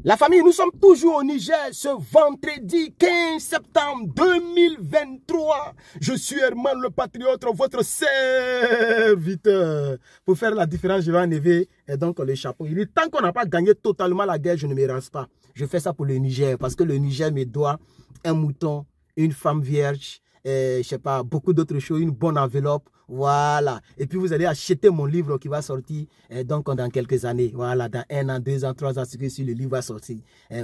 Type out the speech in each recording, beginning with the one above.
La famille, nous sommes toujours au Niger ce vendredi 15 septembre 2023. Je suis Herman le Patriote, votre serviteur. Pour faire la différence, je vais enlever donc le chapeau. Il est tant qu'on n'a pas gagné totalement la guerre, je ne me rase pas. Je fais ça pour le Niger parce que le Niger me doit un mouton, une femme vierge, je sais pas, beaucoup d'autres choses, une bonne enveloppe. Voilà. Et puis vous allez acheter mon livre qui va sortir donc dans quelques années. Voilà, dans 1 an, 2 ans, 3 ans, ce que si le livre va sortir.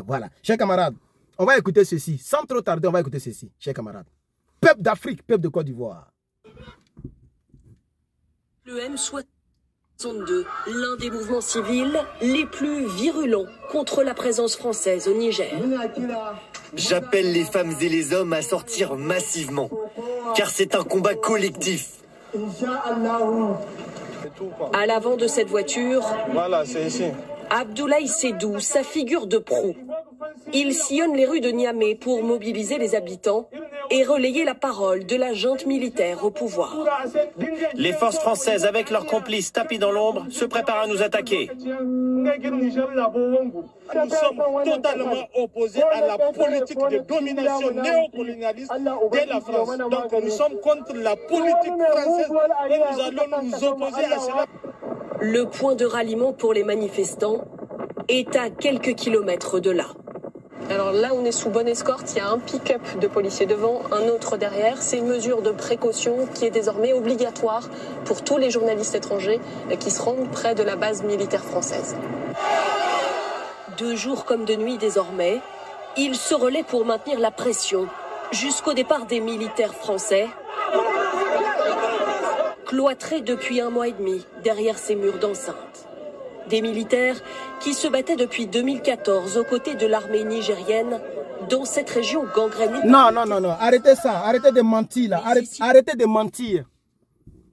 Voilà. Chers camarades, on va écouter ceci. Sans trop tarder, on va écouter ceci. Chers camarades. Peuple d'Afrique, peuple de Côte d'Ivoire. Le M62, l'un des mouvements civils les plus virulents contre la présence française au Niger. J'appelle les femmes et les hommes à sortir massivement, car c'est un combat collectif. À l'avant de cette voiture, voilà, c'est ici. Abdoulaye Sédou, sa figure de proue. Il sillonne les rues de Niamey pour mobiliser les habitants et relayer la parole de la junte militaire au pouvoir. Les forces françaises, avec leurs complices tapis dans l'ombre, se préparent à nous attaquer. Nous sommes totalement opposés à la politique de domination néocolonialiste de la France. Donc nous sommes contre la politique française et nous allons nous opposer à cela. Le point de ralliement pour les manifestants est à quelques kilomètres de là. Alors là, on est sous bonne escorte, il y a un pick-up de policiers devant, un autre derrière. C'est une mesure de précaution qui est désormais obligatoire pour tous les journalistes étrangers qui se rendent près de la base militaire française. De jour comme de nuit désormais, ils se relaient pour maintenir la pression jusqu'au départ des militaires français, cloîtrés depuis 1 mois et demi derrière ces murs d'enceinte. Des militaires qui se battaient depuis 2014 aux côtés de l'armée nigérienne dans cette région gangrénée. Non, arrêtez ça, arrêtez de mentir là, arrêtez de mentir.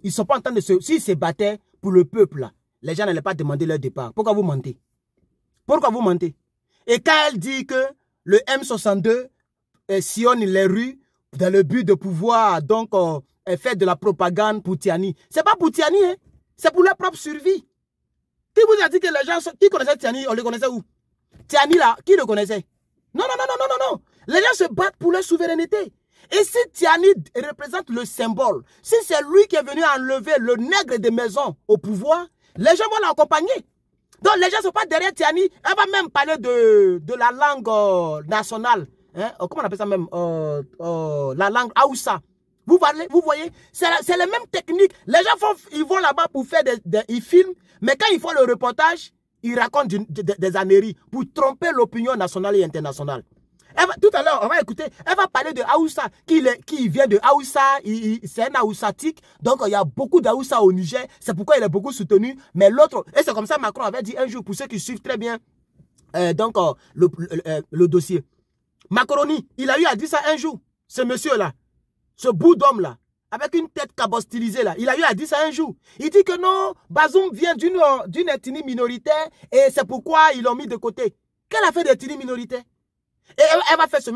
Ils sont pas en train de se... S'ils se battaient pour le peuple là, les gens n'allaient pas demander leur départ. Pourquoi vous mentez? Pourquoi vous mentez? Et quand elle dit que le M62 sillonne les rues dans le but de pouvoir donc faire de la propagande pour Tiani, c'est pas pour Tiani, hein? C'est pour leur propre survie. Qui vous a dit que les gens qui connaissaient Tiani, on les connaissait où? Tiani là, qui le connaissait? Non. Les gens se battent pour leur souveraineté. Et si Tiani représente le symbole, si c'est lui qui est venu enlever le nègre des maisons au pouvoir, les gens vont l'accompagner. Donc les gens ne sont pas derrière Tiani. Elle va même parler de la langue nationale. Hein? Comment on appelle ça même? La langue Haoussa. Vous voyez, c'est la même technique. Les gens ils vont là-bas pour faire ils filment, mais quand ils font le reportage, ils racontent des âneries pour tromper l'opinion nationale et internationale. Tout à l'heure, on va écouter, elle va parler de Haoussa, qui vient de Haoussa, c'est un Haoussatique, donc il y a beaucoup d'Haoussa au Niger, c'est pourquoi il est beaucoup soutenu, mais l'autre, et c'est comme ça Macron avait dit un jour, pour ceux qui suivent très bien le dossier. Macaroni, il a eu à dire ça un jour, ce monsieur-là. Ce bout d'homme-là, avec une tête cabostylisée là, il a eu à dire ça un jour. Il dit que non, Bazoum vient d'une ethnie minoritaire et c'est pourquoi ils l'ont mis de côté. Quelle a fait d'ethnie minoritaire? Et elle va faire ce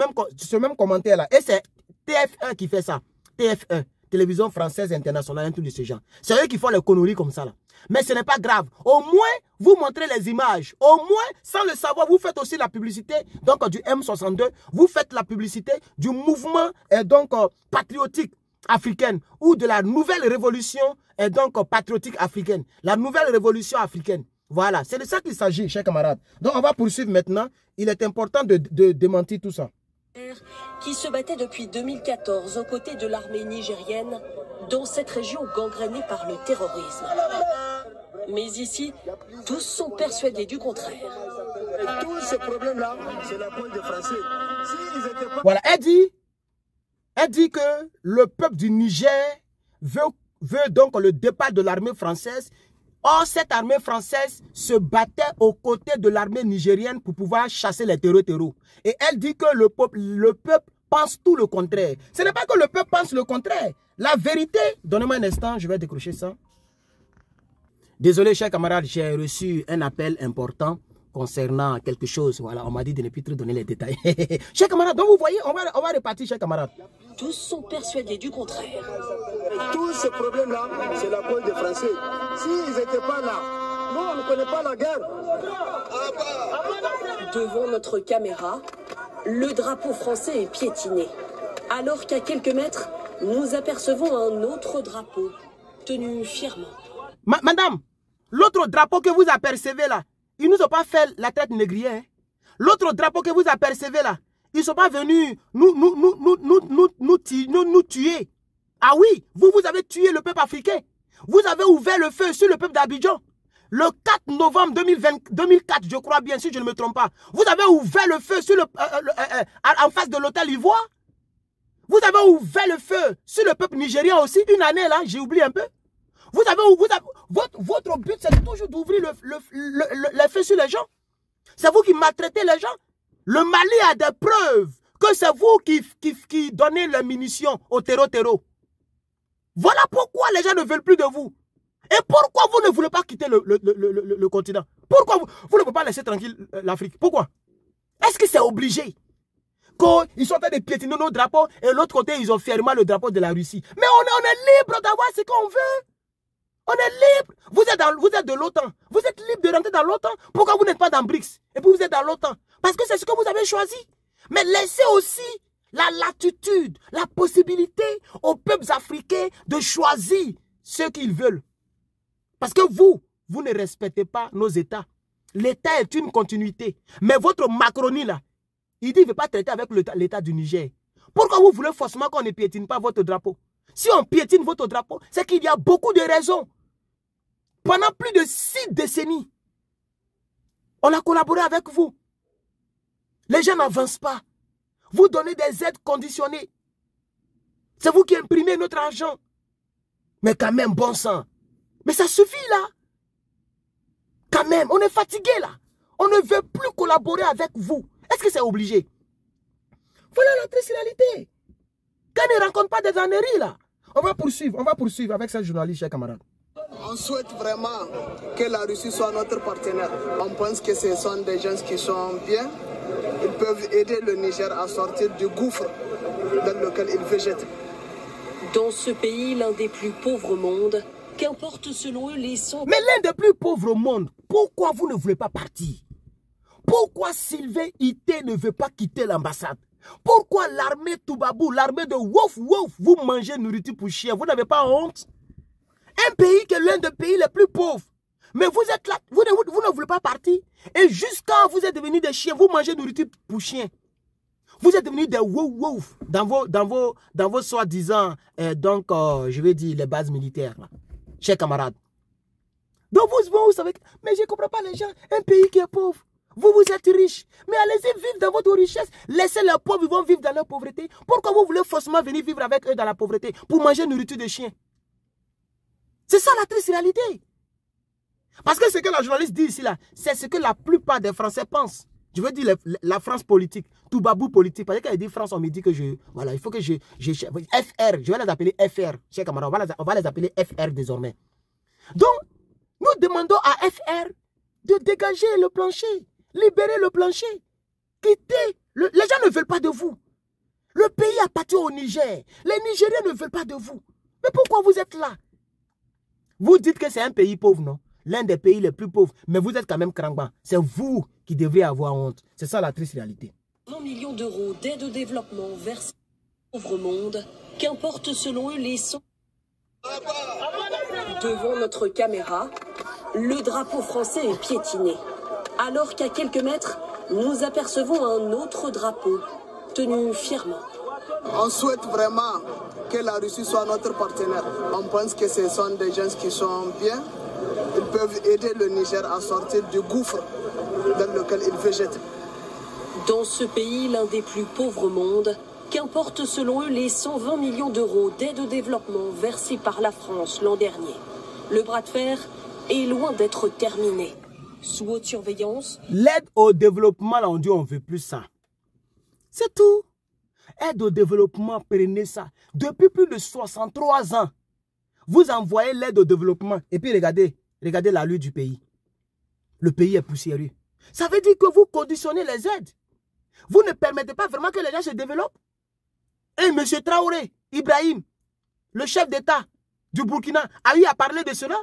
même commentaire là. Et c'est TF1 qui fait ça. TF1, Télévision Française Internationale, un truc de ce genre. C'est eux qui font les conneries comme ça là. Mais ce n'est pas grave. Au moins, vous montrez les images. Au moins, sans le savoir, vous faites aussi la publicité donc du M62. Vous faites la publicité du mouvement patriotique africaine ou de la nouvelle révolution patriotique africaine. La nouvelle révolution africaine. Voilà, c'est de ça qu'il s'agit, chers camarades. Donc, on va poursuivre maintenant. Il est important de démentir tout ça. Qui se battait depuis 2014 aux côtés de l'armée nigérienne dans cette région gangrénée par le terrorisme. Mais ici, tous sont persuadés du contraire. Tous ces problèmes-là, c'est la faute des Français. Voilà, elle dit que le peuple du Niger veut donc le départ de l'armée française. Or, cette armée française se battait aux côtés de l'armée nigérienne pour pouvoir chasser les terreaux. Et elle dit que le peuple pense tout le contraire. Ce n'est pas que le peuple pense le contraire. La vérité, donnez-moi un instant, je vais décrocher ça. Désolé, chers camarades, j'ai reçu un appel important concernant quelque chose. Voilà, on m'a dit de ne plus trop donner les détails. Chers camarades, donc vous voyez, on va repartir, chers camarades. Tous sont persuadés du contraire. Tous ces problèmes-là, c'est la faute des Français. S'ils n'étaient pas là, nous, on ne connaît pas la guerre. Devant notre caméra, le drapeau français est piétiné. Alors qu'à quelques mètres, nous apercevons un autre drapeau, tenu fièrement. Madame, l'autre drapeau que vous apercevez là, ils ne nous ont pas fait la traite négrière. Hein? L'autre drapeau que vous apercevez là, ils ne sont pas venus nous tuer. Ah oui, vous avez tué le peuple africain. Vous avez ouvert le feu sur le peuple d'Abidjan. Le 4 novembre 2004, je crois bien, si je ne me trompe pas. Vous avez ouvert le feu sur en face de l'hôtel Ivoire. Vous avez ouvert le feu sur le peuple nigérien aussi. Une année là, j'ai oublié un peu. Votre but, c'est toujours d'ouvrir le feu sur les gens. C'est vous qui maltraitez les gens. Le Mali a des preuves que c'est vous qui donnez les munitions au terreau. Voilà pourquoi les gens ne veulent plus de vous. Et pourquoi vous ne voulez pas quitter le continent? Pourquoi vous ne pouvez pas laisser tranquille l'Afrique? Pourquoi? Est-ce que c'est obligé? Quand ils sont en train de piétiner nos drapeaux et de l'autre côté, ils ont fièrement le drapeau de la Russie. Mais on est libre d'avoir ce qu'on veut. On est libre. Vous êtes de l'OTAN. Vous êtes libre de rentrer dans l'OTAN. Pourquoi vous n'êtes pas dans BRICS? Et puis vous êtes dans l'OTAN. Parce que c'est ce que vous avez choisi. Mais laissez aussi la latitude, la possibilité aux peuples africains de choisir ce qu'ils veulent. Parce que vous ne respectez pas nos États. L'État est une continuité. Mais votre Macronie là, il dit qu'il ne veut pas traiter avec l'État du Niger. Pourquoi vous voulez forcément qu'on ne piétine pas votre drapeau? Si on piétine votre drapeau, c'est qu'il y a beaucoup de raisons. Pendant plus de 6 décennies, on a collaboré avec vous. Les gens n'avancent pas. Vous donnez des aides conditionnées. C'est vous qui imprimez notre argent. Mais quand même, bon sang. Mais ça suffit là. Quand même, on est fatigué là. On ne veut plus collaborer avec vous. Est-ce que c'est obligé? Voilà la triste réalité. Quand ils ne rencontrent pas des âneries là. On va poursuivre avec cette journaliste, chers camarades. On souhaite vraiment que la Russie soit notre partenaire. On pense que ce sont des gens qui sont bien. Ils peuvent aider le Niger à sortir du gouffre dans lequel il végète. Dans ce pays, l'un des plus pauvres au monde, qu'importe selon eux les sons... Mais l'un des plus pauvres au monde, pourquoi vous ne voulez pas partir? Pourquoi Sylvain Ité ne veut pas quitter l'ambassade? Pourquoi l'armée Toubabou, l'armée de Wouf, vous mangez nourriture pour chien? Vous n'avez pas honte? Un pays qui est l'un des pays les plus pauvres. Mais vous êtes là, vous ne voulez pas partir. Et jusqu'à vous êtes devenus des chiens, vous mangez nourriture pour chien. Vous êtes devenus des wouf dans vos soi-disant, je vais dire, les bases militaires, là, chers camarades. Donc vous savez, mais je ne comprends pas les gens, un pays qui est pauvre. Vous êtes riches, mais allez-y vivre dans votre richesse. Laissez les pauvres, ils vont vivre dans leur pauvreté. Pourquoi vous voulez forcément venir vivre avec eux dans la pauvreté pour manger nourriture de chien? C'est ça la triste réalité. Parce que ce que la journaliste dit ici, là, c'est ce que la plupart des Français pensent. Je veux dire la France politique, Toubabou politique. Parce qu'elle dit France, on me dit que voilà, il faut que FR, je vais les appeler FR, chers camarades, on va les appeler FR désormais. Donc, nous demandons à FR de dégager le plancher, libérer le plancher, quitter. Les gens ne veulent pas de vous. Le pays appartient au Niger. Les Nigériens ne veulent pas de vous. Mais pourquoi vous êtes là? Vous dites que c'est un pays pauvre, non? L'un des pays les plus pauvres. Mais vous êtes quand même Krangba. C'est vous qui devriez avoir honte. C'est ça la triste réalité. 20 millions d'euros d'aide au développement versés au pauvre monde, qu'importe selon eux les sons. Devant notre caméra, le drapeau français est piétiné. Alors qu'à quelques mètres, nous apercevons un autre drapeau, tenu fièrement. On souhaite vraiment que la Russie soit notre partenaire. On pense que ce sont des gens qui sont bien. Ils peuvent aider le Niger à sortir du gouffre dans lequel il végète. Dans ce pays, l'un des plus pauvres au monde, qu'importe selon eux les 120 millions d'euros d'aide au développement versés par la France l'an dernier. Le bras de fer est loin d'être terminé. Sous haute surveillance... L'aide au développement, là, on dit on ne veut plus ça. C'est tout. Aide au développement, prenez ça. Depuis plus de 63 ans, vous envoyez l'aide au développement. Et puis regardez l'allure du pays. Le pays est poussiéreux. Ça veut dire que vous conditionnez les aides. Vous ne permettez pas vraiment que les gens se développent. Et M. Traoré, Ibrahim, le chef d'État du Burkina, a eu à parler de cela.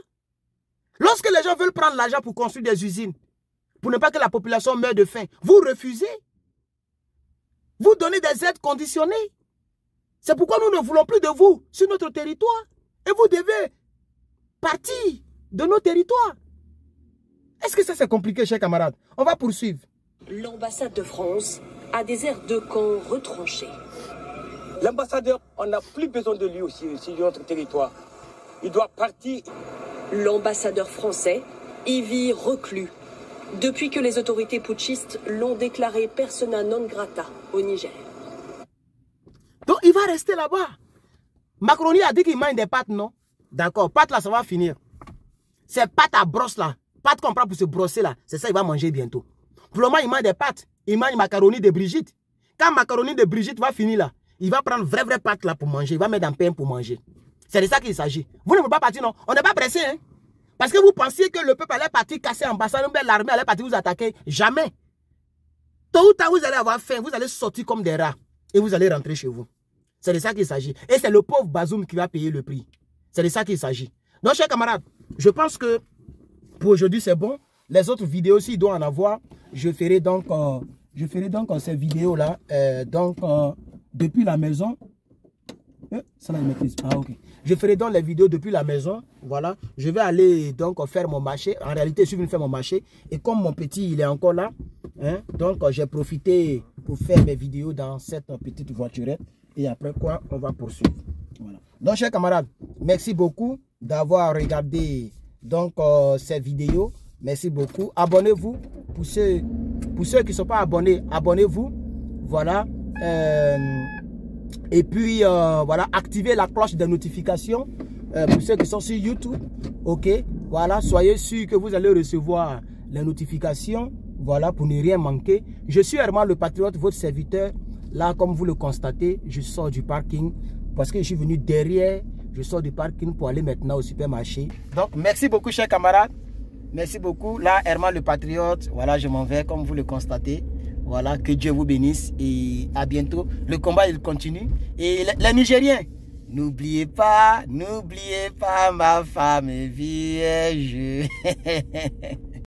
Lorsque les gens veulent prendre l'argent pour construire des usines, pour ne pas que la population meure de faim. Vous refusez. Vous donnez des aides conditionnées. C'est pourquoi nous ne voulons plus de vous sur notre territoire. Et vous devez partir de nos territoires. Est-ce que ça c'est compliqué, chers camarades? On va poursuivre. L'ambassade de France a des aires de camp retranchées. L'ambassadeur, on n'a plus besoin de lui aussi sur notre territoire. Il doit partir. L'ambassadeur français y vit reclus depuis que les autorités putschistes l'ont déclaré persona non grata au Niger. Donc il va rester là-bas. Macron a dit qu'il mange des pâtes, non? D'accord, pâtes là, ça va finir. Ces pâtes à brosse là, pâtes qu'on prend pour se brosser là, c'est ça il va manger bientôt. Pour le moment, il mange des pâtes, il mange macaroni de Brigitte. Quand macaroni de Brigitte va finir là, il va prendre vraie pâte là pour manger, il va mettre dans le pain pour manger. C'est de ça qu'il s'agit. Vous ne voulez pas partir, non? On n'est pas pressé, hein? Parce que vous pensiez que le peuple allait partir casser l'ambassade, l'armée allait partir vous attaquer. Jamais. Tôt ou tard, vous allez avoir faim, vous allez sortir comme des rats et vous allez rentrer chez vous. C'est de ça qu'il s'agit. Et c'est le pauvre Bazoum qui va payer le prix. C'est de ça qu'il s'agit. Donc, chers camarades, je pense que pour aujourd'hui, c'est bon. Les autres vidéos, s'il doit en avoir, je ferai donc ces vidéos-là depuis la maison. Ça là, il maîtrise pas. Ok. Je ferai donc les vidéos depuis la maison. Voilà. Je vais aller donc faire mon marché. En réalité, je suis venu faire mon marché. Et comme mon petit, il est encore là, hein, donc j'ai profité pour faire mes vidéos dans cette petite voiturette. Et après quoi, on va poursuivre. Voilà. Donc, chers camarades, merci beaucoup d'avoir regardé donc cette vidéo. Merci beaucoup. Abonnez-vous. Pour ceux qui ne sont pas abonnés, abonnez-vous. Voilà. Et puis, voilà, activez la cloche de notification pour ceux qui sont sur YouTube. Ok. Voilà. Soyez sûrs que vous allez recevoir les notifications. Voilà, pour ne rien manquer. Je suis Herman le Patriote, votre serviteur. Là, comme vous le constatez, je sors du parking parce que je suis venu derrière. Je sors du parking pour aller maintenant au supermarché. Donc, merci beaucoup, chers camarades. Merci beaucoup. Là, Herman le Patriote. Voilà, je m'en vais, comme vous le constatez. Voilà, que Dieu vous bénisse et à bientôt. Le combat, il continue. Et les Nigériens, n'oubliez pas ma femme vierge.